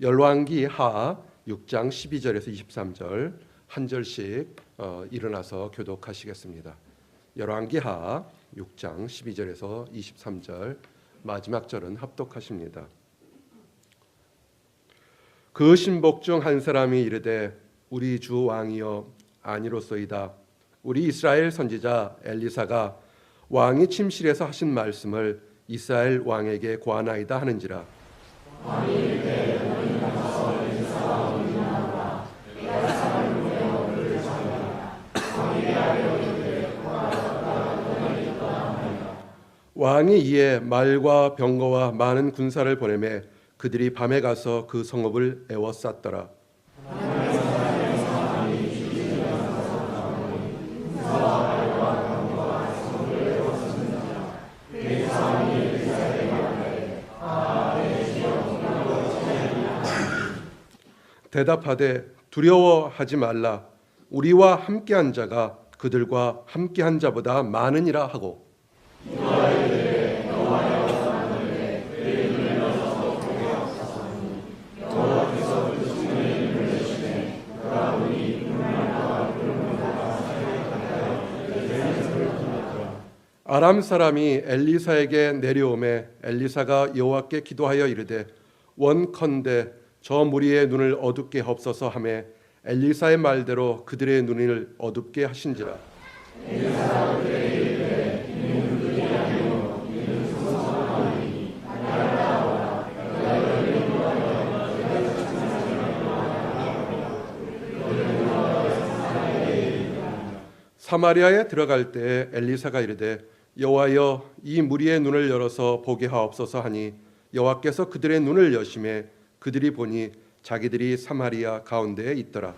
열왕기 하 6장 12절에서 23절 한 절씩 일어나서 교독하시겠습니다. 열왕기 하 6장 12절에서 23절 마지막 절은 합독하십니다. 그 신복 중 한 사람이 이르되 우리 주 왕이여 아니로소이다. 우리 이스라엘 선지자 엘리사가 왕이 침실에서 하신 말씀을 이스라엘 왕에게 고하나이다 하는지라. 왕이 이르되 너희 가서 엘리사가 어디 있나이까. 내가 사람을 보내어 그를 잡으라. 왕에게 하여 이르되 고하였다 너희 있다 하니라. 왕이 이에 말과 병거와 많은 군사를 보내매 그들이 밤에 가서 그 성읍을 에워쌌더라. 대답하되 두려워하지 말라. 우리와 함께한 자가 그들과 함께한 자보다 많으니라 하고 아람 사람이 엘리사에게 내려오매 엘리사가 여호와께 기도하여 이르되 원컨대 저 무리의 눈을 어둡게 하옵소서 하매 엘리사의 말대로 그들의 눈을 어둡게 하신지라. 엘리사가 그들에게 이르되 이는 그들이 아니요 이는 소망하니 하나라 사마리아에 들어갈 때 엘리사가 이르되 여호와여 이 무리의 눈을 열어서 보게 하옵소서 하니 여호와께서 그들의 눈을 여심해 그들이 보니 자기들이 사마리아 가운데에 있더라.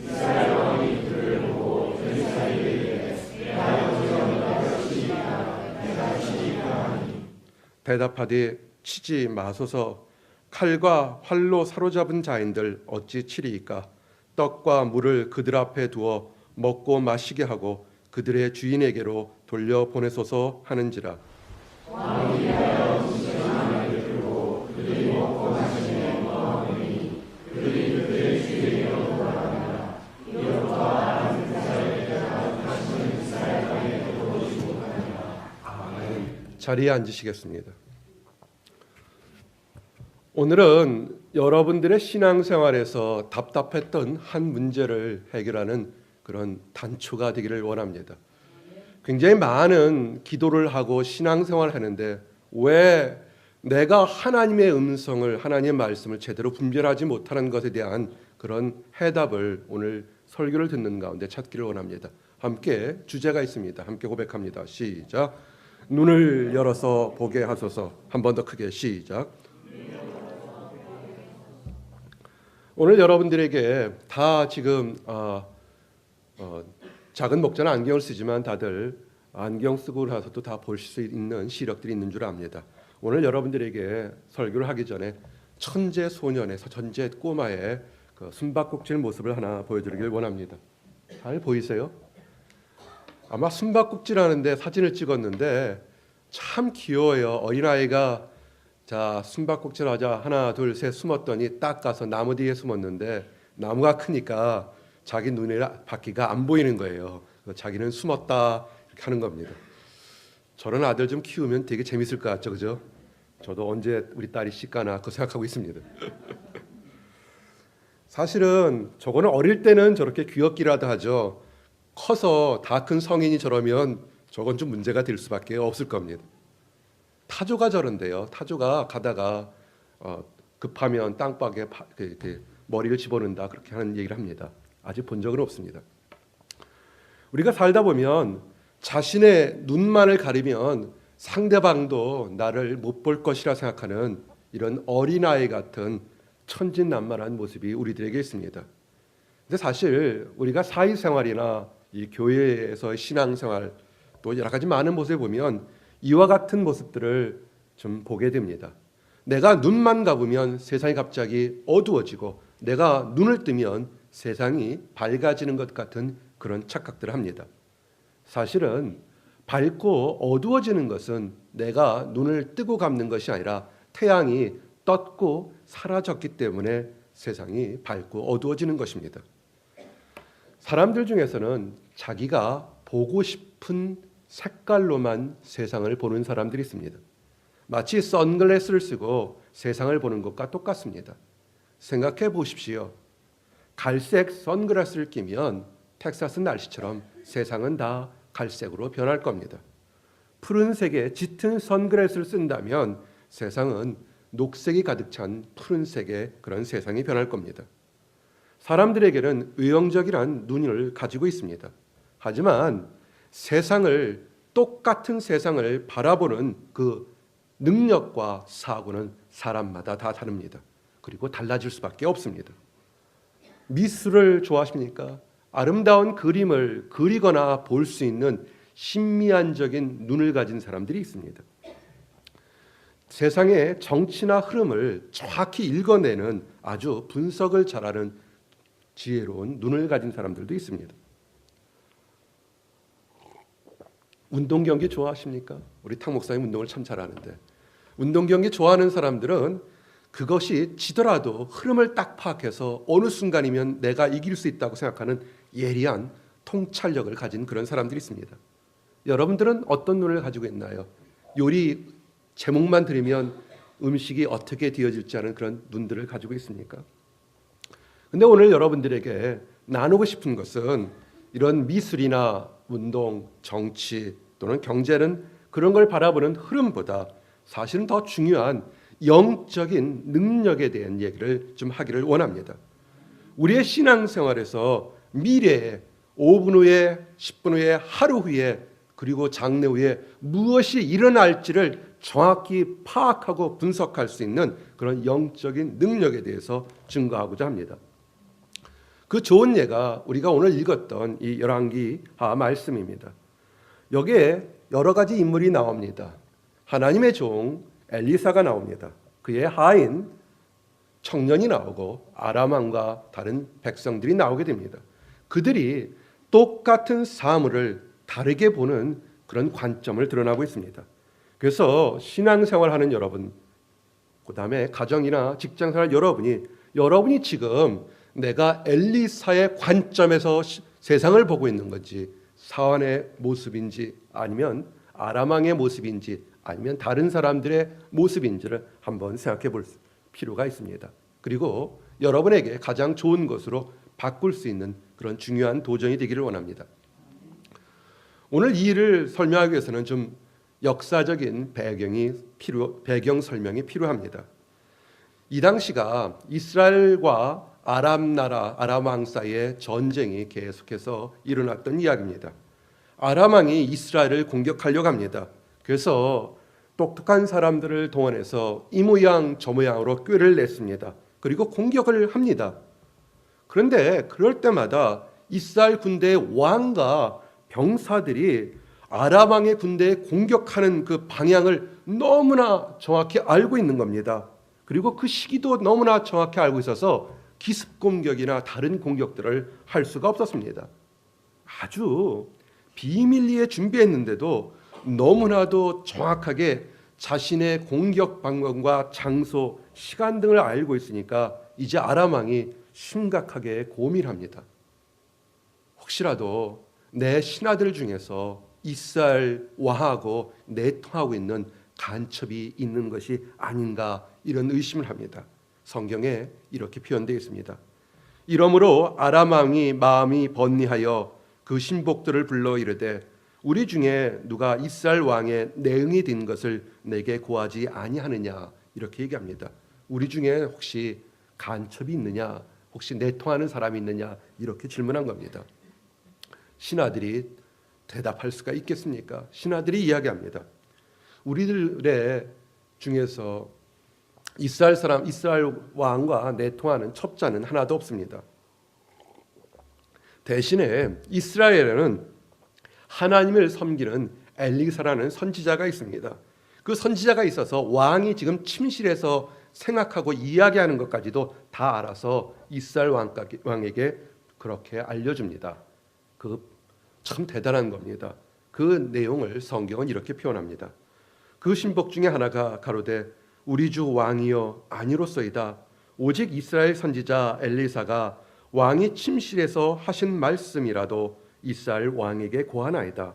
이스라엘 왕이 그를 보고 엘리사에게 이르되 내가 치리이까 하니 대답하되 치지 마소서. 칼과 활로 사로잡은 자인들 어찌 치리이까. 떡과 물을 그들 앞에 두어 먹고 마시게 하고 그들의 주인에게로 돌려 보내소서 하는지라. 왕이 하여 주시는 들고 그들이 먹고 마시며 먹으니 그들이 그들의 주인에게로 돌아가니라. 이로부터 다른 사람에게 다시는 이스라엘 땅에 들어오지 못하니라. 아멘. 자리에 앉으시겠습니다. 오늘은 여러분들의 신앙생활에서 답답했던 한 문제를 해결하는 그런 단초가 되기를 원합니다. 굉장히 많은 기도를 하고 신앙생활을 하는데 왜 내가 하나님의 음성을, 하나님의 말씀을 제대로 분별하지 못하는 것에 대한 그런 해답을 오늘 설교를 듣는 가운데 찾기를 원합니다. 함께 주제가 있습니다. 함께 고백합니다. 시작. 눈을 열어서 보게 하소서. 한 번 더 크게 시작. 오늘 여러분들에게 다 지금 작은 목자는 안경을 쓰지만 다들 안경 쓰고 나서도 다 볼 수 있는 시력들이 있는 줄 압니다. 오늘 여러분들에게 설교를 하기 전에 천재 소년에서 천재 꼬마의 그 숨바꼭질 모습을 하나 보여드리길 원합니다. 잘 보이세요? 아마 숨바꼭질 하는데 사진을 찍었는데 참 귀여워요. 어린아이가 자 숨바꼭질 하자 하나 둘 셋 숨었더니 딱 가서 나무 뒤에 숨었는데 나무가 크니까 자기 눈에 바퀴가 안 보이는 거예요. 자기는 숨었다 이렇게 하는 겁니다. 저런 아들 좀 키우면 되게 재밌을 것 같죠, 그죠? 저도 언제 우리 딸이 씻가나 그 생각하고 있습니다. 사실은 저거는 어릴 때는 저렇게 귀엽기라도 하죠. 커서 다 큰 성인이 저러면 저건 좀 문제가 될 수밖에 없을 겁니다. 타조가 저런데요. 타조가 가다가 급하면 땅바닥에 머리를 집어넣는다 그렇게 하는 얘기를 합니다. 아직 본 적은 없습니다. 우리가 살다 보면 자신의 눈만을 가리면 상대방도 나를 못 볼 것이라 생각하는 이런 어린아이 같은 천진난만한 모습이 우리들에게 있습니다. 근데 사실 우리가 사회생활이나 이 교회에서의 신앙생활 또 여러 가지 많은 모습을 보면 이와 같은 모습들을 좀 보게 됩니다. 내가 눈만 감으면 세상이 갑자기 어두워지고 내가 눈을 뜨면 세상이 밝아지는 것 같은 그런 착각들을 합니다. 사실은 밝고 어두워지는 것은 내가 눈을 뜨고 감는 것이 아니라 태양이 떴고 사라졌기 때문에 세상이 밝고 어두워지는 것입니다. 사람들 중에서는 자기가 보고 싶은 색깔로만 세상을 보는 사람들이 있습니다. 마치 선글라스를 쓰고 세상을 보는 것과 똑같습니다. 생각해 보십시오. 갈색 선글라스를 끼면 텍사스 날씨처럼 세상은 다 갈색으로 변할 겁니다. 푸른색의 짙은 선글라스를 쓴다면 세상은 녹색이 가득 찬 푸른색의 그런 세상이 변할 겁니다. 사람들에게는 외형적이란 눈을 가지고 있습니다. 하지만 똑같은 세상을 바라보는 그 능력과 사고는 사람마다 다 다릅니다. 그리고 달라질 수밖에 없습니다. 미술을 좋아하십니까? 아름다운 그림을 그리거나 볼 수 있는 신미안적인 눈을 가진 사람들이 있습니다. 세상의 정치나 흐름을 정확히 읽어내는 아주 분석을 잘하는 지혜로운 눈을 가진 사람들도 있습니다. 운동 경기 좋아하십니까? 우리 탁 목사님 운동을 참 잘하는데, 운동 경기 좋아하는 사람들은 그것이 지더라도 흐름을 딱 파악해서 어느 순간이면 내가 이길 수 있다고 생각하는 예리한 통찰력을 가진 그런 사람들이 있습니다. 여러분들은 어떤 눈을 가지고 있나요? 요리 제목만 들으면 음식이 어떻게 되어질지 아는 그런 눈들을 가지고 있습니까? 근데 오늘 여러분들에게 나누고 싶은 것은 이런 미술이나 운동, 정치 또는 경제는 그런 걸 바라보는 흐름보다 사실은 더 중요한 영적인 능력에 대한 얘기를 좀 하기를 원합니다. 우리의 신앙생활에서 미래에 5분 후에, 10분 후에, 하루 후에, 그리고 장래 후에 무엇이 일어날지를 정확히 파악하고 분석할 수 있는 그런 영적인 능력에 대해서 증거하고자 합니다. 그 좋은 예가 우리가 오늘 읽었던 이 열왕기하 말씀입니다. 여기에 여러 가지 인물이 나옵니다. 하나님의 종 엘리사가 나옵니다. 그의 하인 청년이 나오고 아람 왕과 다른 백성들이 나오게 됩니다. 그들이 똑같은 사물을 다르게 보는 그런 관점을 드러나고 있습니다. 그래서 신앙생활하는 여러분, 그 다음에 가정이나 직장생활 여러분이 지금 내가 엘리사의 관점에서 세상을 보고 있는 건지, 사환의 모습인지, 아니면 아람 왕의 모습인지, 아니면 다른 사람들의 모습인지를 한번 생각해 볼 필요가 있습니다. 그리고 여러분에게 가장 좋은 것으로 바꿀 수 있는 그런 중요한 도전이 되기를 원합니다. 오늘 이 일을 설명하기 위해서는 좀 역사적인 배경 설명이 필요합니다. 이 당시가 이스라엘과 아람 왕 사이의 전쟁이 계속해서 일어났던 이야기입니다. 아람 왕이 이스라엘을 공격하려고 합니다. 그래서 똑똑한 사람들을 동원해서 이 모양 저 모양으로 꾀를 냈습니다. 그리고 공격을 합니다. 그런데 그럴 때마다 이스라엘 군대의 왕과 병사들이 아람 왕의 군대에 공격하는 그 방향을 너무나 정확히 알고 있는 겁니다. 그리고 그 시기도 너무나 정확히 알고 있어서 기습 공격이나 다른 공격들을 할 수가 없었습니다. 아주 비밀리에 준비했는데도 너무나도 정확하게 자신의 공격 방법과 장소, 시간 등을 알고 있으니까 이제 아람 왕이 심각하게 고민합니다. 혹시라도 내 신하들 중에서 이스라엘 왕하고 내통하고 있는 간첩이 있는 것이 아닌가, 이런 의심을 합니다. 성경에 이렇게 표현되어 있습니다. 이러므로 아람 왕이 마음이 번뇌하여 그 신복들을 불러 이르되 우리 중에 누가 이스라엘 왕의 내응이 된 것을 내게 고하지 아니하느냐, 이렇게 얘기합니다. 우리 중에 혹시 간첩이 있느냐, 혹시 내통하는 사람이 있느냐, 이렇게 질문한 겁니다. 신하들이 대답할 수가 있겠습니까? 신하들이 이야기합니다. 우리들의 중에서 이스라엘 왕과 내통하는 첩자는 하나도 없습니다. 대신에 이스라엘에는 하나님을 섬기는 엘리사라는 선지자가 있습니다. 그 선지자가 있어서 왕이 지금 침실에서 생각하고 이야기하는 것까지도 다 알아서 이스라엘 왕에게 그렇게 알려줍니다. 그 참 대단한 겁니다. 그 내용을 성경은 이렇게 표현합니다. 그 신복 중에 하나가 가로되 우리 주 왕이여 아니로소이다. 오직 이스라엘 선지자 엘리사가 왕이 침실에서 하신 말씀이라도 이스라엘 왕에게 고하나이다.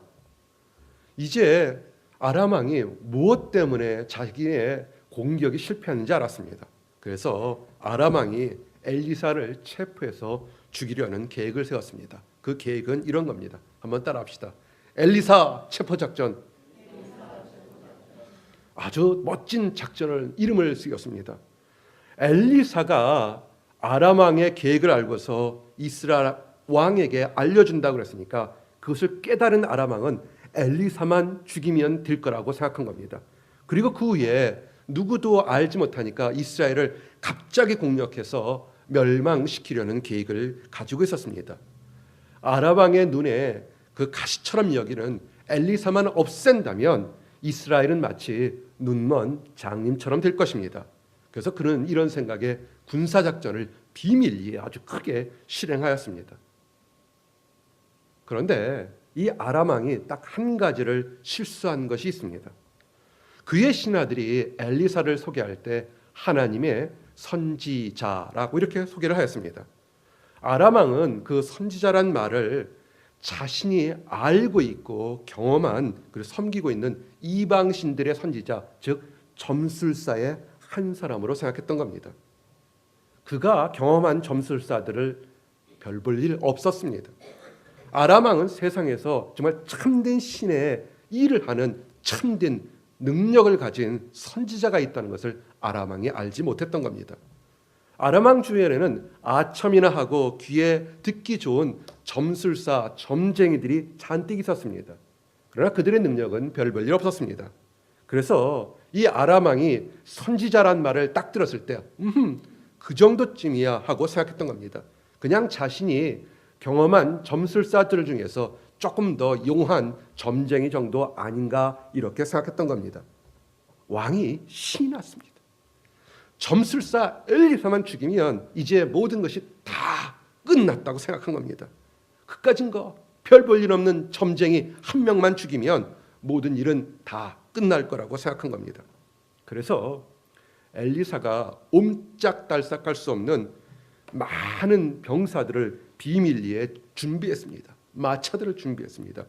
이제 아람 왕이 무엇 때문에 자기의 공격이 실패했는지 알았습니다. 그래서 아람 왕이 엘리사를 체포해서 죽이려는 계획을 세웠습니다. 그 계획은 이런 겁니다. 한번 따라합시다. 엘리사 체포 작전. 아주 멋진 작전을 이름을 쓰였습니다. 엘리사가 아람 왕의 계획을 알고서 이스라엘 왕에게 알려준다고 그랬으니까 그것을 깨달은 아람 왕은 엘리사만 죽이면 될 거라고 생각한 겁니다. 그리고 그 후에 누구도 알지 못하니까 이스라엘을 갑자기 공격해서 멸망시키려는 계획을 가지고 있었습니다. 아람 왕의 눈에 그 가시처럼 여기는 엘리사만 없앤다면 이스라엘은 마치 눈먼 장님처럼 될 것입니다. 그래서 그는 이런 생각에 군사작전을 비밀리에 아주 크게 실행하였습니다. 그런데 이 아람 왕이 딱 한 가지를 실수한 것이 있습니다. 그의 신하들이 엘리사를 소개할 때 하나님의 선지자라고 이렇게 소개를 하였습니다. 아람 왕은 그 선지자란 말을 자신이 알고 있고 경험한 그리고 섬기고 있는 이방신들의 선지자, 즉 점술사의 한 사람으로 생각했던 겁니다. 그가 경험한 점술사들을 별 볼 일 없었습니다. 아람 왕은 세상에서 정말 참된 신의 일을 하는 참된 능력을 가진 선지자가 있다는 것을 아람 왕이 알지 못했던 겁니다. 아람 왕 주변에는 아첨이나 하고 귀에 듣기 좋은 점술사, 점쟁이들이 잔뜩 있었습니다. 그러나 그들의 능력은 별 볼 일 없었습니다. 그래서 이 아람 왕이 선지자란 말을 딱 들었을 때 그 정도쯤이야 하고 생각했던 겁니다. 그냥 자신이 경험한 점술사들 중에서 조금 더 용한 점쟁이 정도 아닌가 이렇게 생각했던 겁니다. 왕이 신이 났습니다. 점술사 엘리사만 죽이면 이제 모든 것이 다 끝났다고 생각한 겁니다. 그까진 거 별 볼 일 없는 점쟁이 한 명만 죽이면 모든 일은 다 끝날 거라고 생각한 겁니다. 그래서 엘리사가 옴짝달싹할 수 없는 많은 병사들을 비밀리에 준비했습니다. 마차들을 준비했습니다.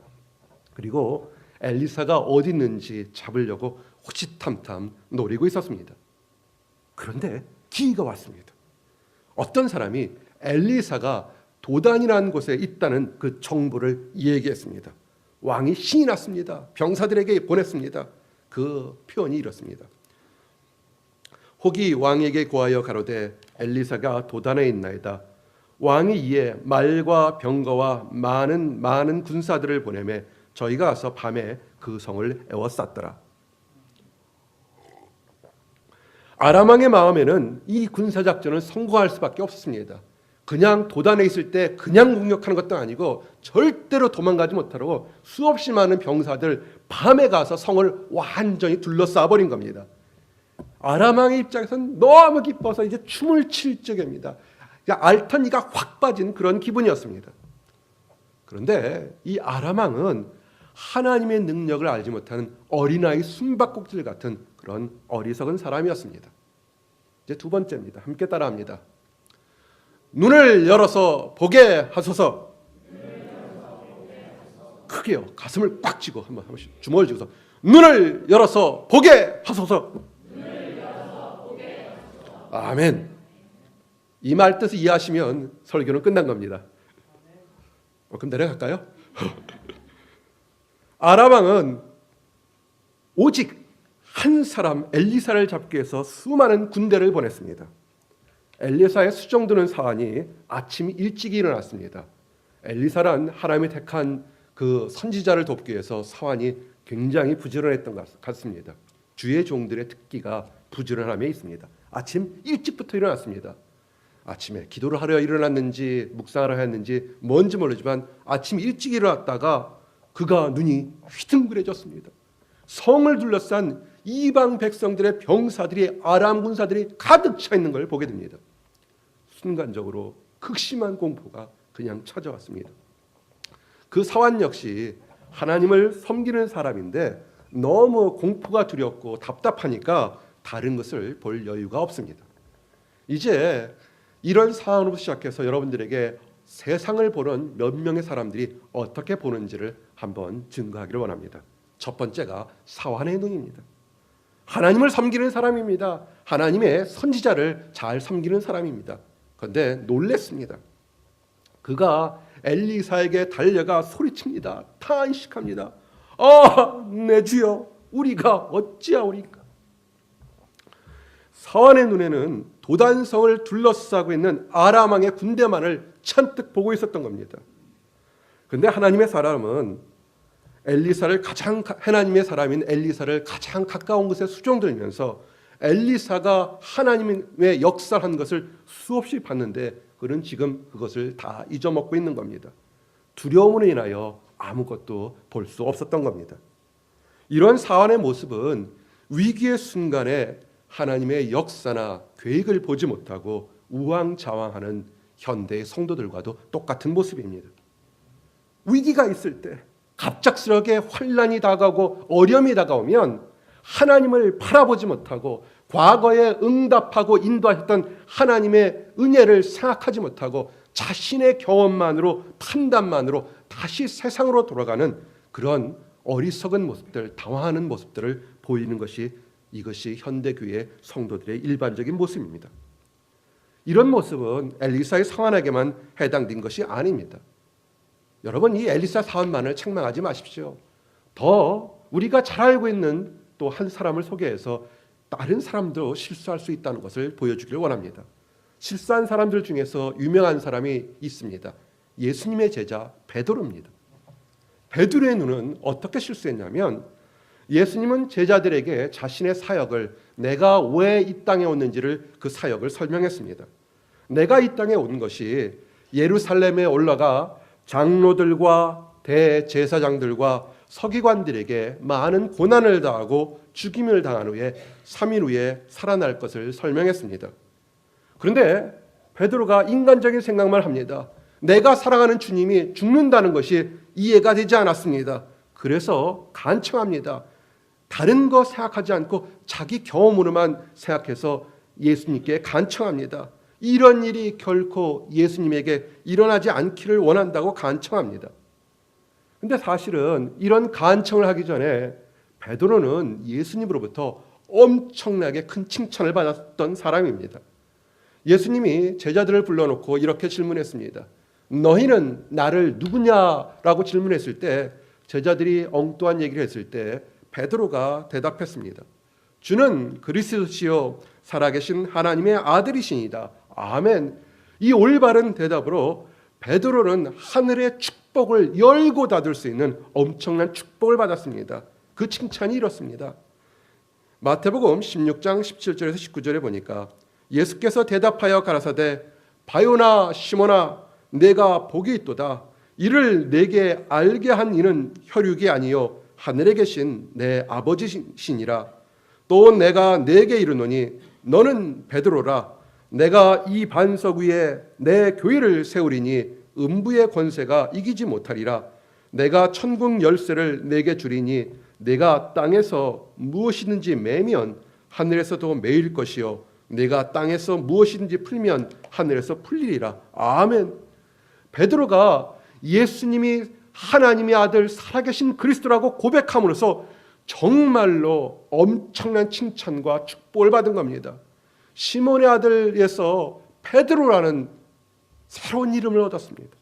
그리고 엘리사가 어디 있는지 잡으려고 호시탐탐 노리고 있었습니다. 그런데 기회가 왔습니다. 어떤 사람이 엘리사가 도단이라는 곳에 있다는 그 정보를 얘기했습니다. 왕이 신이 났습니다. 병사들에게 보냈습니다. 그 표현이 이렇습니다. 혹이 왕에게 고하여 가로되 엘리사가 도단에 있나이다. 왕이 이에 말과 병거와 많은 군사들을 보내매 저희가 가서 밤에 그 성을 에워쌌더라. 아람 왕의 마음에는 이 군사작전을 성공할 수밖에 없었습니다. 그냥 도단에 있을 때 그냥 공격하는 것도 아니고 절대로 도망가지 못하고 수없이 많은 병사들 밤에 가서 성을 완전히 둘러싸 버린 겁니다. 아람 왕의 입장에서는 너무 기뻐서 이제 춤을 출 적입니다. 알턴이가 확 빠진 그런 기분이었습니다. 그런데 이 아람 왕은 하나님의 능력을 알지 못하는 어린아이 숨바꼭질 같은 그런 어리석은 사람이었습니다. 이제 두 번째입니다. 함께 따라합니다. 눈을 열어서 보게 하소서. 크게요. 가슴을 꽉 쥐고 한번 주먹을 쥐고서 눈을 열어서 보게 하소서. 아멘. 이 말 뜻을 이해하시면 설교는 끝난 겁니다. 그럼 내려갈까요? 아람 왕은 오직 한 사람 엘리사를 잡기 위해서 수많은 군대를 보냈습니다. 엘리사의 수정드는 사환이 아침 일찍 일어났습니다. 엘리사란 하나님이 택한 그 선지자를 돕기 위해서 사환이 굉장히 부지런했던 것 같습니다. 주의 종들의 특기가 부지런함에 있습니다. 아침 일찍부터 일어났습니다. 아침에 기도를 하려 일어났는지 묵상하려 했는지 뭔지 모르지만 아침 일찍 일어났다가 그가 눈이 휘둥그레졌습니다. 성을 둘러싼 이방 백성들의 병사들이 아람 군사들이 가득 차 있는 걸 보게 됩니다. 순간적으로 극심한 공포가 그냥 찾아왔습니다. 그 사환 역시 하나님을 섬기는 사람인데 너무 공포가 두렵고 답답하니까 다른 것을 볼 여유가 없습니다. 이제 이런 상황으로 시작해서 여러분들에게 세상을 보는 몇 명의 사람들이 어떻게 보는지를 한번 증거하기를 원합니다. 첫 번째가 사환의 눈입니다. 하나님을 섬기는 사람입니다. 하나님의 선지자를 잘 섬기는 사람입니다. 그런데 놀랬습니다. 그가 엘리사에게 달려가 소리칩니다. 탄식합니다. 내 주여, 우리가 어찌하오리까. 사환의 눈에는 도단성을 둘러싸고 있는 아람 왕의 군대만을 잔뜩 보고 있었던 겁니다. 그런데 하나님의 사람은 하나님의 사람인 엘리사를 가장 가까운 곳에 수종들면서 엘리사가 하나님의 역사한 것을 수없이 봤는데 그는 지금 그것을 다 잊어먹고 있는 겁니다. 두려움으로 인하여 아무것도 볼 수 없었던 겁니다. 이런 사환의 모습은 위기의 순간에 하나님의 역사나 계획을 보지 못하고 우왕좌왕하는 현대의 성도들과도 똑같은 모습입니다. 위기가 있을 때 갑작스럽게 환난이 다가오고 어려움이 다가오면 하나님을 바라보지 못하고 과거에 응답하고 인도하셨던 하나님의 은혜를 생각하지 못하고 자신의 경험만으로 판단만으로 다시 세상으로 돌아가는 그런 어리석은 모습들, 당황하는 모습들을 보이는 이것이 현대교회 성도들의 일반적인 모습입니다. 이런 모습은 엘리사의 상환에게만 해당된 것이 아닙니다. 여러분, 이 엘리사 사환만을 책망하지 마십시오. 더 우리가 잘 알고 있는 또 한 사람을 소개해서 다른 사람도 실수할 수 있다는 것을 보여주기를 원합니다. 실수한 사람들 중에서 유명한 사람이 있습니다. 예수님의 제자 베드로입니다. 베드로의 눈은 어떻게 실수했냐면 예수님은 제자들에게 자신의 사역을, 내가 왜 이 땅에 왔는지를, 그 사역을 설명했습니다. 내가 이 땅에 온 것이 예루살렘에 올라가 장로들과 대제사장들과 서기관들에게 많은 고난을 당하고 죽임을 당한 후에 3일 후에 살아날 것을 설명했습니다. 그런데 베드로가 인간적인 생각만 합니다. 내가 사랑하는 주님이 죽는다는 것이 이해가 되지 않았습니다. 그래서 간청합니다. 다른 거 생각하지 않고 자기 경험으로만 생각해서 예수님께 간청합니다. 이런 일이 결코 예수님에게 일어나지 않기를 원한다고 간청합니다. 근데 사실은 이런 간청을 하기 전에 베드로는 예수님으로부터 엄청나게 큰 칭찬을 받았던 사람입니다. 예수님이 제자들을 불러놓고 이렇게 질문했습니다. 너희는 나를 누구냐라고 질문했을 때, 제자들이 엉뚱한 얘기를 했을 때 베드로가 대답했습니다. 주는 그리스도시요 살아계신 하나님의 아들이시니다. 아멘. 이 올바른 대답으로 베드로는 하늘의 축복을 열고 닫을 수 있는 엄청난 축복을 받았습니다. 그 칭찬이 이렇습니다. 마태복음 16장 17절에서 19절에 보니까 예수께서 대답하여 가라사대 바요나 시몬아 내가 복이 있도다. 이를 내게 알게 한 이는 혈육이 아니요 하늘에 계신 내 아버지시니라. 또 내가 내게 이르노니 너는 베드로라. 내가 이 반석 위에 내 교회를 세우리니 음부의 권세가 이기지 못하리라. 내가 천국 열쇠를 내게 주리니 내가 땅에서 무엇이든지 매면 하늘에서도 매일 것이요 내가 땅에서 무엇이든지 풀면 하늘에서 풀리리라. 아멘. 베드로가 예수님이 하나님의 아들 살아계신 그리스도라고 고백함으로써 정말로 엄청난 칭찬과 축복을 받은 겁니다. 시몬의 아들에서 베드로라는 새로운 이름을 얻었습니다.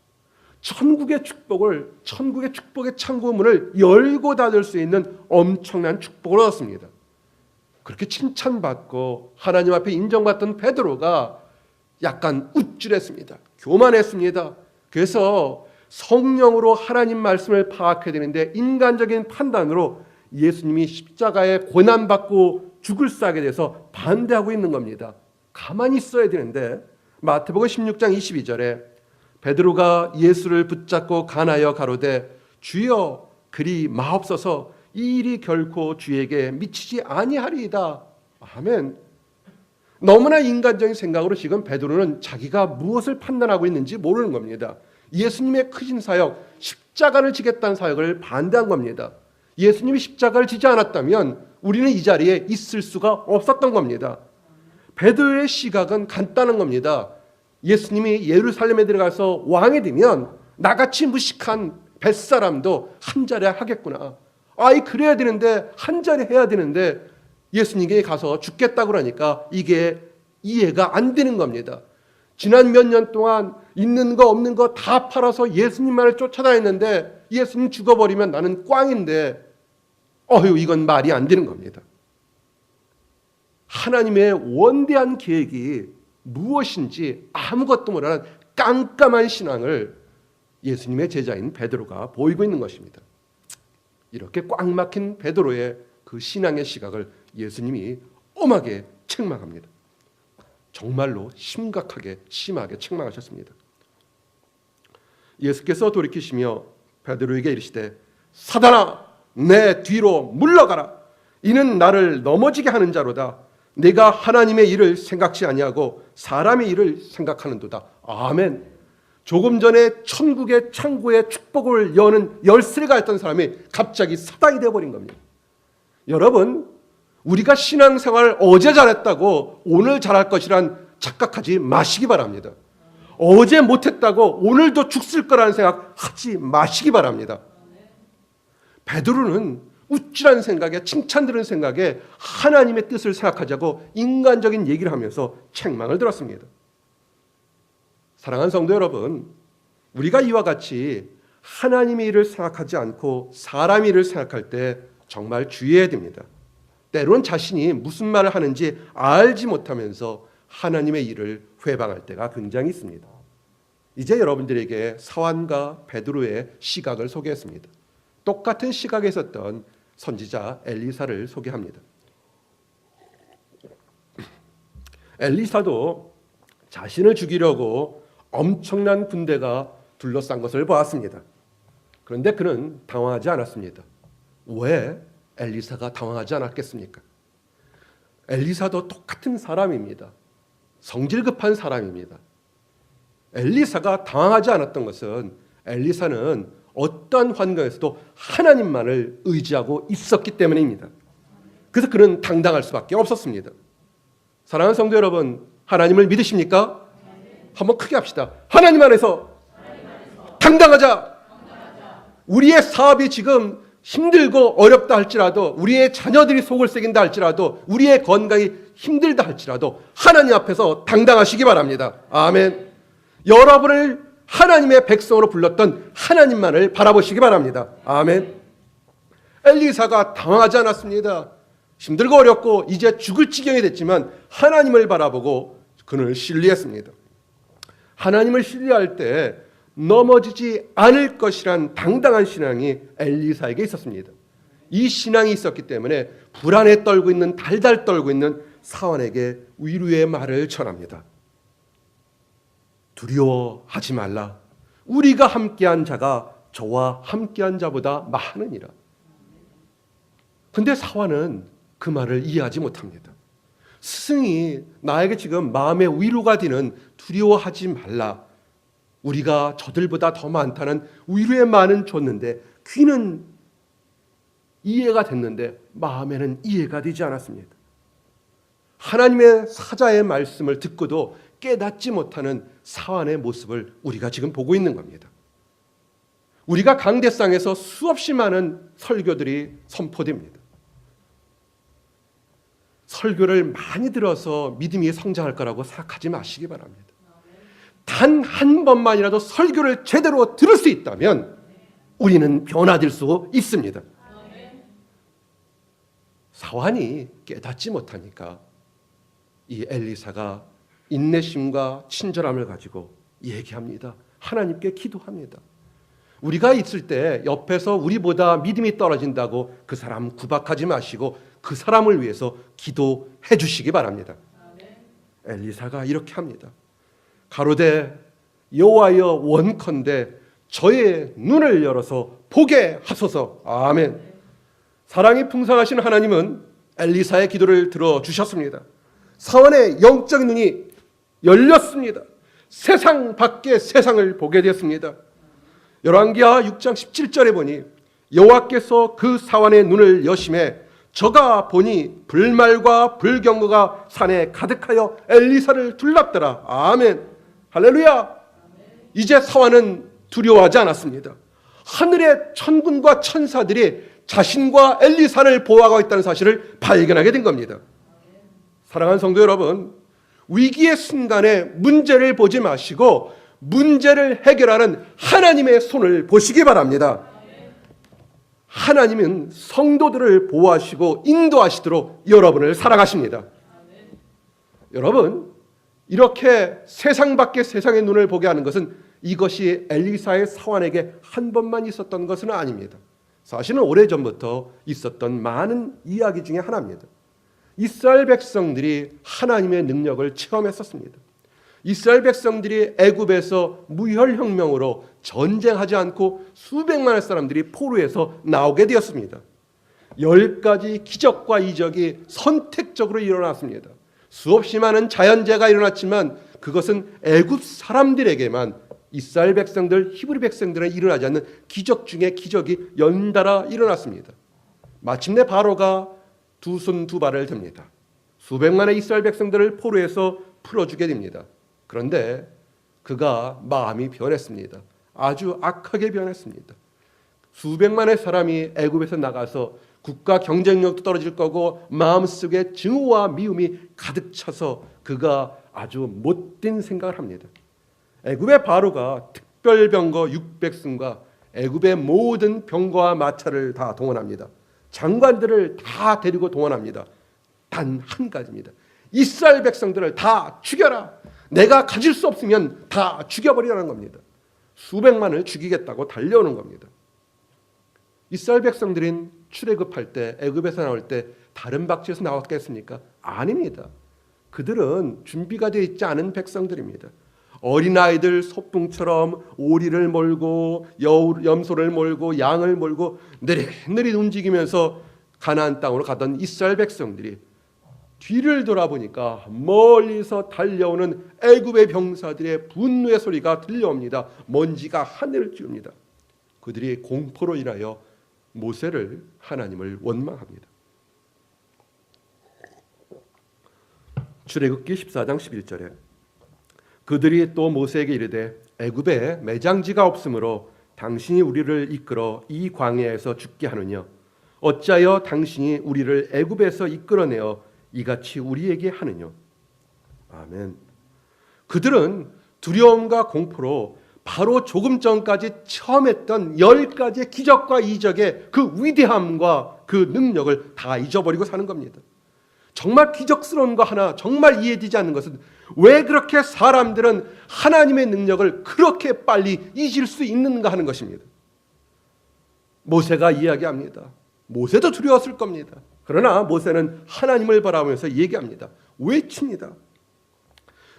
천국의 축복의 창고문을 열고 닫을 수 있는 엄청난 축복을 얻었습니다. 그렇게 칭찬받고 하나님 앞에 인정받던 베드로가 약간 우쭐했습니다. 교만했습니다. 그래서 성령으로 하나님 말씀을 파악해야 되는데 인간적인 판단으로 예수님이 십자가에 고난받고 죽을 싸게 돼서 반대하고 있는 겁니다. 가만히 있어야 되는데 마태복음 16장 22절에 베드로가 예수를 붙잡고 간하여 가로되 주여 그리 마옵소서 이 일이 결코 주에게 미치지 아니하리이다. 아멘. 너무나 인간적인 생각으로 지금 베드로는 자기가 무엇을 판단하고 있는지 모르는 겁니다. 예수님의 크신 사역, 십자가를 지겠다는 사역을 반대한 겁니다. 예수님이 십자가를 지지 않았다면 우리는 이 자리에 있을 수가 없었던 겁니다. 베드로의 시각은 간단한 겁니다. 예수님이 예루살렘에 들어가서 왕이 되면 나같이 무식한 뱃사람도 한 자리 하겠구나. 그래야 되는데, 한 자리 해야 되는데 예수님께 가서 죽겠다고 그러니까 이게 이해가 안 되는 겁니다. 지난 몇 년 동안 있는 거 없는 거 다 팔아서 예수님만을 쫓아다녔는데 예수님 죽어버리면 나는 꽝인데 이건 말이 안 되는 겁니다. 하나님의 원대한 계획이 무엇인지 아무것도 모르는 깜깜한 신앙을 예수님의 제자인 베드로가 보이고 있는 것입니다. 이렇게 꽉 막힌 베드로의 그 신앙의 시각을 예수님이 엄하게 책망합니다. 정말로 심각하게 심하게 책망하셨습니다. 예수께서 돌이키시며 베드로에게 이르시되 사단아 내 뒤로 물러가라. 이는 나를 넘어지게 하는 자로다. 내가 하나님의 일을 생각지 아니하고 사람의 일을 생각하는도다. 아멘. 조금 전에 천국의 창고에 축복을 여는 열쇠가 있던 사람이 갑자기 사단이 되어버린 겁니다. 여러분, 우리가 신앙생활 어제 잘했다고 오늘 잘할 것이란 착각하지 마시기 바랍니다. 어제 못했다고 오늘도 죽을 거라는 생각 하지 마시기 바랍니다. 베드로는 우쭐한 생각에, 칭찬 들은 생각에 하나님의 뜻을 생각하자고 인간적인 얘기를 하면서 책망을 들었습니다. 사랑하는 성도 여러분, 우리가 이와 같이 하나님의 일을 생각하지 않고 사람의 일을 생각할 때 정말 주의해야 됩니다. 때로는 자신이 무슨 말을 하는지 알지 못하면서 하나님의 일을 회방할 때가 굉장히 있습니다. 이제 여러분들에게 사환과 베드로의 시각을 소개했습니다. 똑같은 시각에 있었던 선지자 엘리사를 소개합니다. 엘리사도 자신을 죽이려고 엄청난 군대가 둘러싼 것을 보았습니다. 그런데 그는 당황하지 않았습니다. 왜 엘리사가 당황하지 않았겠습니까? 엘리사도 똑같은 사람입니다. 성질 급한 사람입니다. 엘리사가 당황하지 않았던 것은 엘리사는 어떠한 환경에서도 하나님만을 의지하고 있었기 때문입니다. 그래서 그는 당당할 수밖에 없었습니다. 사랑하는 성도 여러분, 하나님을 믿으십니까? 한번 크게 합시다. 하나님 안에서 당당하자. 우리의 사업이 지금 힘들고 어렵다 할지라도, 우리의 자녀들이 속을 새긴다 할지라도, 우리의 건강이 힘들다 할지라도 하나님 앞에서 당당하시기 바랍니다. 아멘. 여러분을 하나님의 백성으로 불렀던 하나님만을 바라보시기 바랍니다. 아멘. 엘리사가 당황하지 않았습니다. 힘들고 어렵고 이제 죽을 지경이 됐지만 하나님을 바라보고 그를 신뢰했습니다. 하나님을 신뢰할 때 넘어지지 않을 것이란 당당한 신앙이 엘리사에게 있었습니다. 이 신앙이 있었기 때문에 불안에 떨고 있는, 달달 떨고 있는 사환에게 위로의 말을 전합니다. 두려워하지 말라. 우리가 함께한 자가 저와 함께한 자보다 많으니라. 근데 사환은 그 말을 이해하지 못합니다. 스승이 나에게 지금 마음의 위로가 되는 두려워하지 말라, 우리가 저들보다 더 많다는 위로의 말은 줬는데 귀는 이해가 됐는데 마음에는 이해가 되지 않았습니다. 하나님의 사자의 말씀을 듣고도 깨닫지 못하는 사환의 모습을 우리가 지금 보고 있는 겁니다. 우리가 강대상에서 수없이 많은 설교들이 선포됩니다. 설교를 많이 들어서 믿음이 성장할 거라고 생각하지 마시기 바랍니다. 단 한 번만이라도 설교를 제대로 들을 수 있다면 우리는 변화될 수 있습니다. 사환이 깨닫지 못하니까 이 엘리사가 인내심과 친절함을 가지고 얘기합니다. 하나님께 기도합니다. 우리가 있을 때 옆에서 우리보다 믿음이 떨어진다고 그 사람 구박하지 마시고 그 사람을 위해서 기도해 주시기 바랍니다. 엘리사가 이렇게 합니다. 가로되 여호와여 원컨대 저의 눈을 열어서 보게 하소서. 아멘. 사랑이 풍성하신 하나님은 엘리사의 기도를 들어주셨습니다. 사환의 영적인 눈이 열렸습니다. 세상 밖의 세상을 보게 되었습니다. 열왕기하 6장 17절에 보니 여호와께서 그 사환의 눈을 여심해 저가 보니 불말과 불경거가 산에 가득하여 엘리사를 둘렀더라. 아멘. 할렐루야. 이제 사환은 두려워하지 않았습니다. 하늘의 천군과 천사들이 자신과 엘리사를 보호하고 있다는 사실을 발견하게 된 겁니다. 사랑하는 성도 여러분, 위기의 순간에 문제를 보지 마시고 문제를 해결하는 하나님의 손을 보시기 바랍니다. 하나님은 성도들을 보호하시고 인도하시도록 여러분을 사랑하십니다. 여러분, 이렇게 세상 밖의 세상의 눈을 보게 하는 것은 이것이 엘리사의 사환에게 한 번만 있었던 것은 아닙니다. 사실은 오래전부터 있었던 많은 이야기 중에 하나입니다. 이스라엘 백성들이 하나님의 능력을 체험했었습니다. 이스라엘 백성들이 애굽에서 무혈혁명으로 전쟁하지 않고 수백만의 사람들이 포로에서 나오게 되었습니다. 10가지 기적과 이적이 선택적으로 일어났습니다. 수없이 많은 자연재해가 일어났지만 그것은 애굽 사람들에게만, 이스라엘 백성들, 히브리 백성들은 일어나지 않는 기적 중에 기적이 연달아 일어났습니다. 마침내 바로가 두 손 두 발을 듭니다. 수백만의 이스라엘 백성들을 포로에서 풀어주게 됩니다. 그런데 그가 마음이 변했습니다. 아주 악하게 변했습니다. 수백만의 사람이 애굽에서 나가서 국가 경쟁력도 떨어질 거고 마음속에 증오와 미움이 가득 차서 그가 아주 못된 생각을 합니다. 애굽의 바로가 특별병거 600승과 애굽의 모든 병거와 마차를 다 동원합니다. 장관들을 다 데리고 동원합니다. 단 한 가지입니다. 이스라엘 백성들을 다 죽여라. 내가 가질 수 없으면 다 죽여버리라는 겁니다. 수백만을 죽이겠다고 달려오는 겁니다. 이스라엘 백성들은 출애굽할 때, 애굽에서 나올 때 다른 박지에서 나왔겠습니까? 아닙니다. 그들은 준비가 되어 있지 않은 백성들입니다. 어린아이들 소풍처럼 오리를 몰고 염소를 몰고 양을 몰고 느릿느릿 움직이면서 가나안 땅으로 가던 이스라엘 백성들이 뒤를 돌아보니까 멀리서 달려오는 애굽의 병사들의 분노의 소리가 들려옵니다. 먼지가 하늘을 찌웁니다. 그들이 공포로 인하여 모세를, 하나님을 원망합니다. 출애굽기 14장 11절에 그들이 또 모세에게 이르되 애굽에 매장지가 없으므로 당신이 우리를 이끌어 이 광야에서 죽게 하느냐? 어찌하여 당신이 우리를 애굽에서 이끌어내어 이같이 우리에게 하느냐? 아멘. 그들은 두려움과 공포로 바로 조금 전까지 체험했던 10가지의 기적과 이적의 그 위대함과 그 능력을 다 잊어버리고 사는 겁니다. 정말 기적스러운 거 하나 정말 이해되지 않는 것은 왜 그렇게 사람들은 하나님의 능력을 그렇게 빨리 잊을 수 있는가 하는 것입니다. 모세가 이야기합니다. 모세도 두려웠을 겁니다. 그러나 모세는 하나님을 바라보면서 얘기합니다. 외칩니다.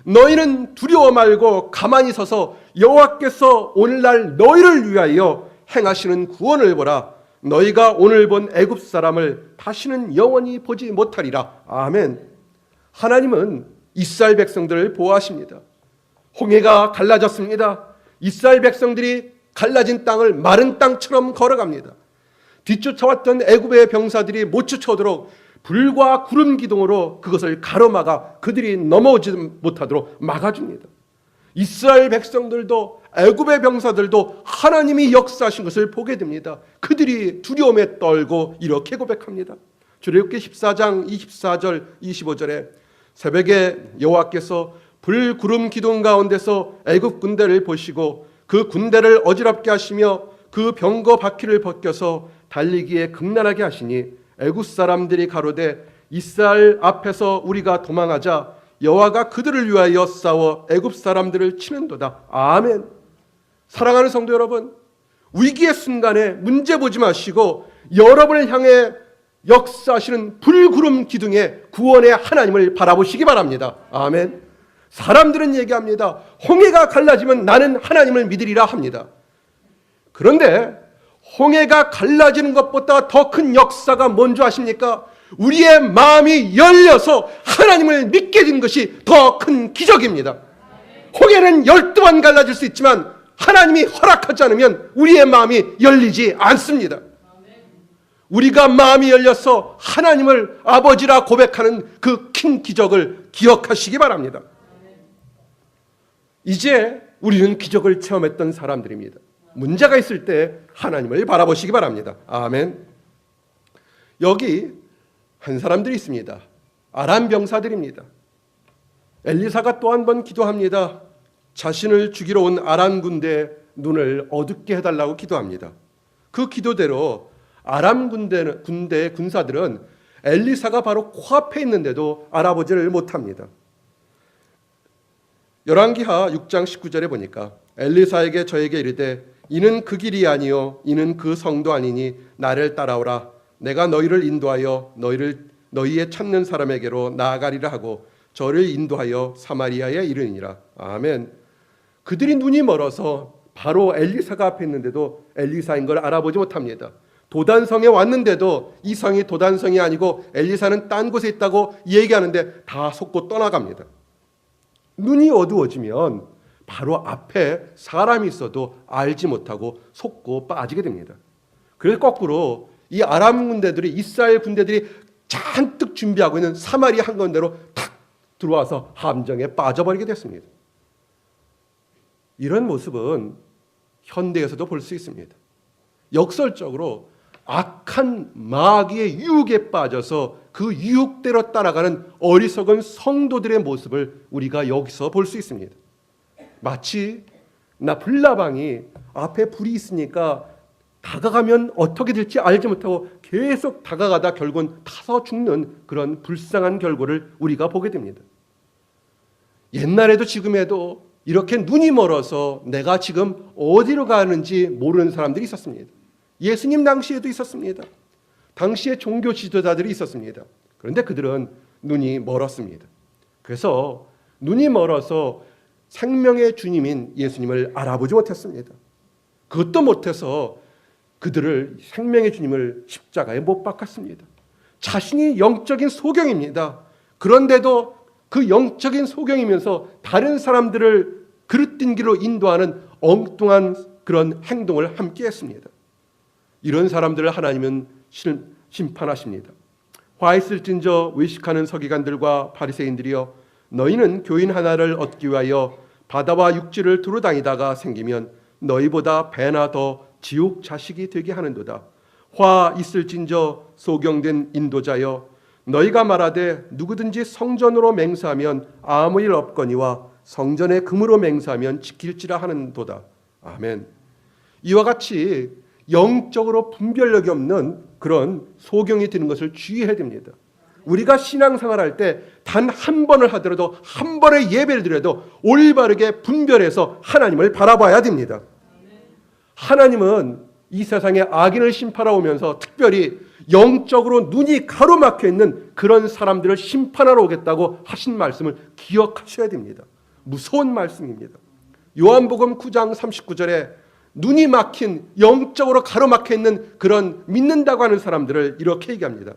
너희는 두려워 말고 가만히 서서 여호와께서 오늘날 너희를 위하여 행하시는 구원을 보라. 너희가 오늘 본 애굽 사람을 다시는 영원히 보지 못하리라. 아멘. 하나님은 이스라엘 백성들을 보호하십니다. 홍해가 갈라졌습니다. 이스라엘 백성들이 갈라진 땅을 마른 땅처럼 걸어갑니다. 뒤쫓아왔던 애굽의 병사들이 못 쫓아오도록 불과 구름 기둥으로 그것을 가로막아 그들이 넘어오지 못하도록 막아줍니다. 이스라엘 백성들도 애굽의 병사들도 하나님이 역사하신 것을 보게 됩니다. 그들이 두려움에 떨고 이렇게 고백합니다. 출애굽기 14장 24절 25절에 새벽에 여호와께서 불 구름 기둥 가운데서 애굽 군대를 보시고 그 군대를 어지럽게 하시며 그 병거 바퀴를 벗겨서 달리기에 극난하게 하시니 애굽 사람들이 가로되 이스라엘 앞에서 우리가 도망하자 여호와가 그들을 위하여 싸워 애굽 사람들을 치는도다. 아멘. 사랑하는 성도 여러분, 위기의 순간에 문제 보지 마시고 여러분을 향해 역사하시는 불구름 기둥의 구원의 하나님을 바라보시기 바랍니다. 아멘. 사람들은 얘기합니다. 홍해가 갈라지면 나는 하나님을 믿으리라 합니다. 그런데 홍해가 갈라지는 것보다 더 큰 역사가 뭔지 아십니까? 우리의 마음이 열려서 하나님을 믿게 된 것이 더 큰 기적입니다. 홍해는 12번 갈라질 수 있지만 하나님이 허락하지 않으면 우리의 마음이 열리지 않습니다. 우리가 마음이 열려서 하나님을 아버지라 고백하는 그 큰 기적을 기억하시기 바랍니다. 이제 우리는 기적을 체험했던 사람들입니다. 문제가 있을 때 하나님을 바라보시기 바랍니다. 아멘. 여기 한 사람들이 있습니다. 아람 병사들입니다. 엘리사가 또 한 번 기도합니다. 자신을 죽이러 온 아람 군대의 눈을 어둡게 해달라고 기도합니다. 그 기도대로 아람 군대의 군사들은 엘리사가 바로 코앞에 있는데도 알아보지를 못합니다. 열왕기하 6장 19절에 보니까 엘리사에게 저에게 이르되 이는 그 길이 아니요 이는 그 성도 아니니 나를 따라오라. 내가 너희를 인도하여 너희의 찾는 사람에게로 나아가리라 하고 저를 인도하여 사마리아에 이르니라. 아멘. 그들이 눈이 멀어서 바로 엘리사가 앞에 있는데도 엘리사인 걸 알아보지 못합니다. 도단성에 왔는데도 이 성이 도단성이 아니고 엘리사는 딴 곳에 있다고 얘기하는데 다 속고 떠나갑니다. 눈이 어두워지면 바로 앞에 사람이 있어도 알지 못하고 속고 빠지게 됩니다. 그래서 거꾸로 이 아람 군대들이 이스라엘 군대들이 잔뜩 준비하고 있는 사마리아 한가운데로 탁 들어와서 함정에 빠져버리게 됐습니다. 이런 모습은 현대에서도 볼 수 있습니다. 역설적으로 악한 마귀의 유혹에 빠져서 그 유혹대로 따라가는 어리석은 성도들의 모습을 우리가 여기서 볼 수 있습니다. 마치 불나방이 앞에 불이 있으니까 다가가면 어떻게 될지 알지 못하고 계속 다가가다 결국은 타서 죽는 그런 불쌍한 결과를 우리가 보게 됩니다. 옛날에도 지금에도 이렇게 눈이 멀어서 내가 지금 어디로 가는지 모르는 사람들이 있었습니다. 예수님 당시에도 있었습니다. 당시에 종교 지도자들이 있었습니다. 그런데 그들은 눈이 멀었습니다. 그래서 눈이 멀어서 생명의 주님인 예수님을 알아보지 못했습니다. 그것도 못해서 그들을 생명의 주님을 십자가에 못 박았습니다. 자신이 영적인 소경입니다. 그런데도 그 영적인 소경이면서 다른 사람들을 그릇된 길로 인도하는 엉뚱한 그런 행동을 함께 했습니다. 이런 사람들을 하나님은 심판하십니다. 화 있을진저 외식하는 서기관들과 바리새인들이여 너희는 교인 하나를 얻기 위하여 바다와 육지를 두루 다니다가 생기면 너희보다 배나 더 지옥 자식이 되게 하는도다. 화 있을진저 소경된 인도자여 너희가 말하되 누구든지 성전으로 맹세하면 아무 일 없거니와 성전에 금으로 맹세하면 지킬지라 하는도다. 아멘. 이와 같이 영적으로 분별력이 없는 그런 소경이 되는 것을 주의해야 됩니다. 우리가 신앙생활할 때 단 한 번을 하더라도 한 번의 예배를 드려도 올바르게 분별해서 하나님을 바라봐야 됩니다. 하나님은 이 세상에 악인을 심판하러 오면서 특별히 영적으로 눈이 가로막혀 있는 그런 사람들을 심판하러 오겠다고 하신 말씀을 기억하셔야 됩니다. 무서운 말씀입니다. 요한복음 9장 39절에 눈이 막힌 영적으로 가로막혀 있는 그런 믿는다고 하는 사람들을 이렇게 얘기합니다.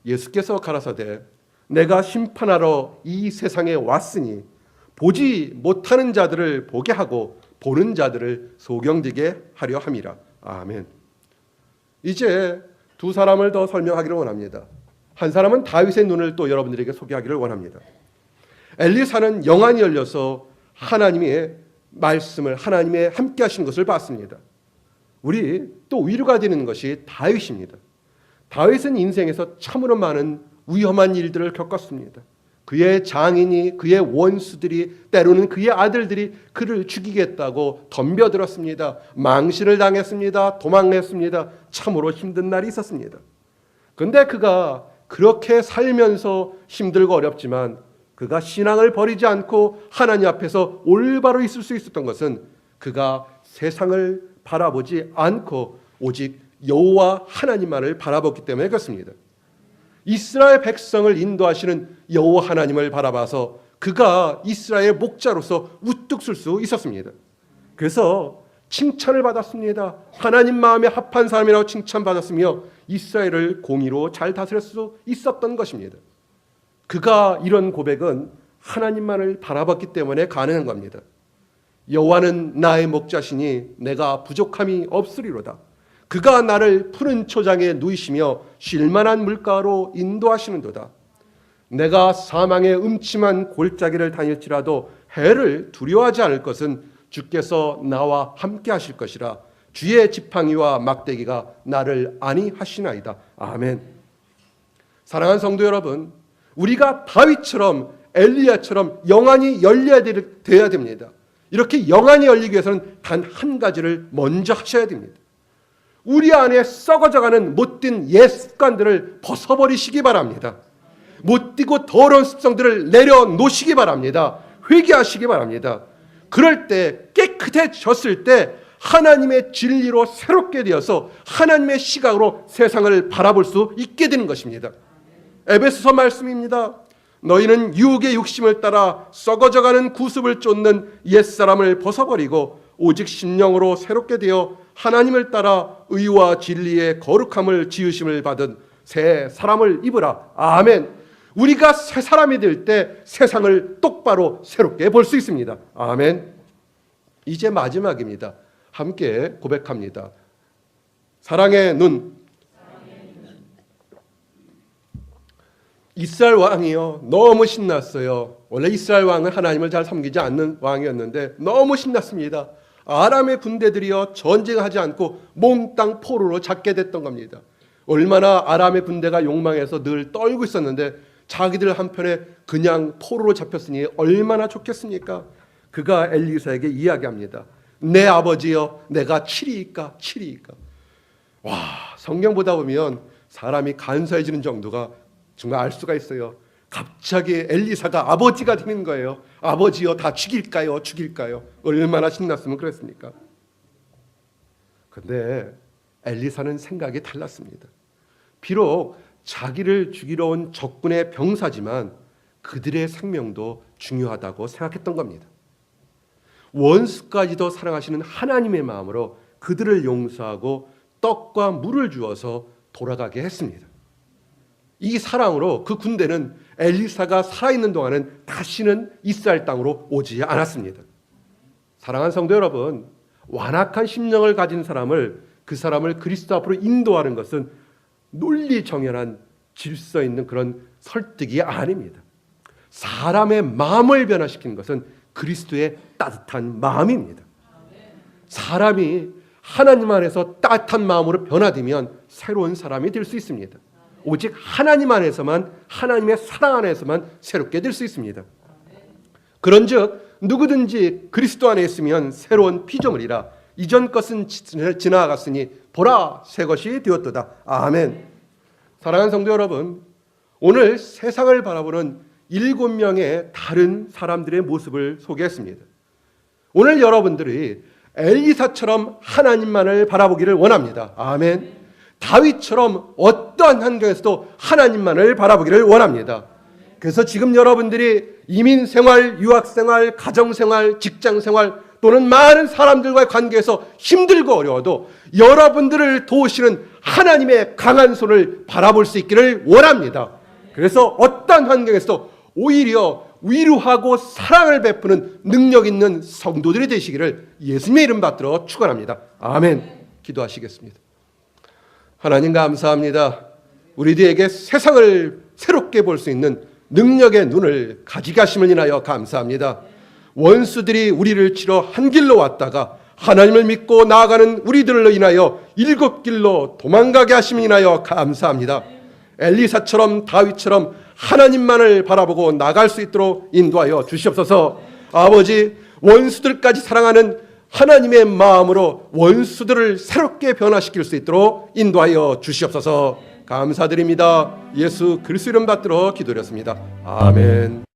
예수께서 가라사대 내가 심판하러 이 세상에 왔으니 보지 못하는 자들을 보게 하고 보는 자들을 소경되게 하려 함이라. 아멘. 이제 두 사람을 더 설명하기를 원합니다. 한 사람은 다윗의 눈을 또 여러분들에게 소개하기를 원합니다. 엘리사는 영안이 열려서 하나님의 말씀을 하나님의 함께 하신 것을 봤습니다. 우리 또 위로가 되는 것이 다윗입니다. 다윗은 인생에서 참으로 많은 위험한 일들을 겪었습니다. 그의 장인이 그의 원수들이 때로는 그의 아들들이 그를 죽이겠다고 덤벼들었습니다. 망신을 당했습니다. 도망했습니다. 참으로 힘든 날이 있었습니다. 그런데 그가 그렇게 살면서 힘들고 어렵지만 그가 신앙을 버리지 않고 하나님 앞에서 올바로 있을 수 있었던 것은 그가 세상을 바라보지 않고 오직 여호와 하나님만을 바라봤기 때문에 그렇습니다. 이스라엘 백성을 인도하시는 여호와 하나님을 바라봐서 그가 이스라엘 목자로서 우뚝 설 수 있었습니다. 그래서 칭찬을 받았습니다. 하나님 마음에 합한 사람이라고 칭찬받았으며 이스라엘을 공의로 잘 다스릴 수 있었던 것입니다. 그가 이런 고백은 하나님만을 바라봤기 때문에 가능한 겁니다. 여호와는 나의 목자시니 내가 부족함이 없으리로다. 그가 나를 푸른 초장에 누이시며 쉴만한 물가로 인도하시는도다. 내가 사망의 음침한 골짜기를 다닐지라도 해를 두려워하지 않을 것은 주께서 나와 함께 하실 것이라. 주의 지팡이와 막대기가 나를 안위하시나이다. 아멘. 사랑하는 성도 여러분, 우리가 다윗처럼 엘리야처럼 영안이 열려야 돼야 됩니다. 이렇게 영안이 열리기 위해서는 단 한 가지를 먼저 하셔야 됩니다. 우리 안에 썩어져가는 못된 옛 습관들을 벗어버리시기 바랍니다. 못되고 더러운 습성들을 내려놓으시기 바랍니다. 회개하시기 바랍니다. 그럴 때 깨끗해졌을 때 하나님의 진리로 새롭게 되어서 하나님의 시각으로 세상을 바라볼 수 있게 되는 것입니다. 에베소서 말씀입니다. 너희는 유혹의 욕심을 따라 썩어져가는 구습을 쫓는 옛사람을 벗어버리고 오직 심령으로 새롭게 되어 하나님을 따라 의와 진리의 거룩함을 지으심을 받은 새 사람을 입으라. 아멘. 우리가 새 사람이 될 때 세상을 똑바로 새롭게 볼 수 있습니다. 아멘. 이제 마지막입니다. 함께 고백합니다. 사랑의 눈. 이스라엘 왕이요, 너무 신났어요. 원래 이스라엘 왕은 하나님을 잘 섬기지 않는 왕이었는데 너무 신났습니다. 아람의 군대들이요, 전쟁하지 않고 몽땅 포로로 잡게 됐던 겁니다. 얼마나 아람의 군대가 욕망해서 늘 떨고 있었는데 자기들 한편에 그냥 포로로 잡혔으니 얼마나 좋겠습니까? 그가 엘리사에게 이야기합니다. 내 아버지여, 내가 치리이까 치리이까. 와, 성경 보다 보면 사람이 간사해지는 정도가 정말 알 수가 있어요. 갑자기 엘리사가 아버지가 되는 거예요. 아버지여, 다 죽일까요? 죽일까요? 얼마나 신났으면 그랬습니까? 그런데 엘리사는 생각이 달랐습니다. 비록 자기를 죽이러 온 적군의 병사지만 그들의 생명도 중요하다고 생각했던 겁니다. 원수까지도 사랑하시는 하나님의 마음으로 그들을 용서하고 떡과 물을 주어서 돌아가게 했습니다. 이 사랑으로 그 군대는 엘리사가 살아있는 동안은 다시는 이스라엘 땅으로 오지 않았습니다. 사랑하는 성도 여러분, 완악한 심령을 가진 사람을, 그 사람을 그리스도 앞으로 인도하는 것은 논리정연한 질서 있는 그런 설득이 아닙니다. 사람의 마음을 변화시키는 것은 그리스도의 따뜻한 마음입니다. 사람이 하나님 안에서 따뜻한 마음으로 변화되면 새로운 사람이 될 수 있습니다. 오직 하나님 안에서만, 하나님의 사랑 안에서만 새롭게 될 수 있습니다. 그런즉 누구든지 그리스도 안에 있으면 새로운 피조물이라. 이전 것은 지나갔으니 보라, 새 것이 되었도다. 아멘. 사랑하는 성도 여러분, 오늘 세상을 바라보는 7명의 다른 사람들의 모습을 소개했습니다. 오늘 여러분들이 엘리사처럼 하나님만을 바라보기를 원합니다. 아멘. 다윗처럼 어떠한 환경에서도 하나님만을 바라보기를 원합니다. 그래서 지금 여러분들이 이민생활, 유학생활, 가정생활, 직장생활 또는 많은 사람들과의 관계에서 힘들고 어려워도 여러분들을 도우시는 하나님의 강한 손을 바라볼 수 있기를 원합니다. 그래서 어떠한 환경에서도 오히려 위로하고 사랑을 베푸는 능력 있는 성도들이 되시기를 예수님의 이름 받들어 축원합니다. 아멘. 기도하시겠습니다. 하나님 감사합니다. 우리들에게 세상을 새롭게 볼 수 있는 능력의 눈을 가지게 하심을 인하여 감사합니다. 원수들이 우리를 치러 한 길로 왔다가 하나님을 믿고 나아가는 우리들로 인하여 7길로 도망가게 하심을 인하여 감사합니다. 엘리사처럼 다윗처럼 하나님만을 바라보고 나갈 수 있도록 인도하여 주시옵소서. 아버지, 원수들까지 사랑하는 하나님의 마음으로 원수들을 새롭게 변화시킬 수 있도록 인도하여 주시옵소서. 감사드립니다. 예수 그리스도 이름 받들어 기도드렸습니다. 아멘.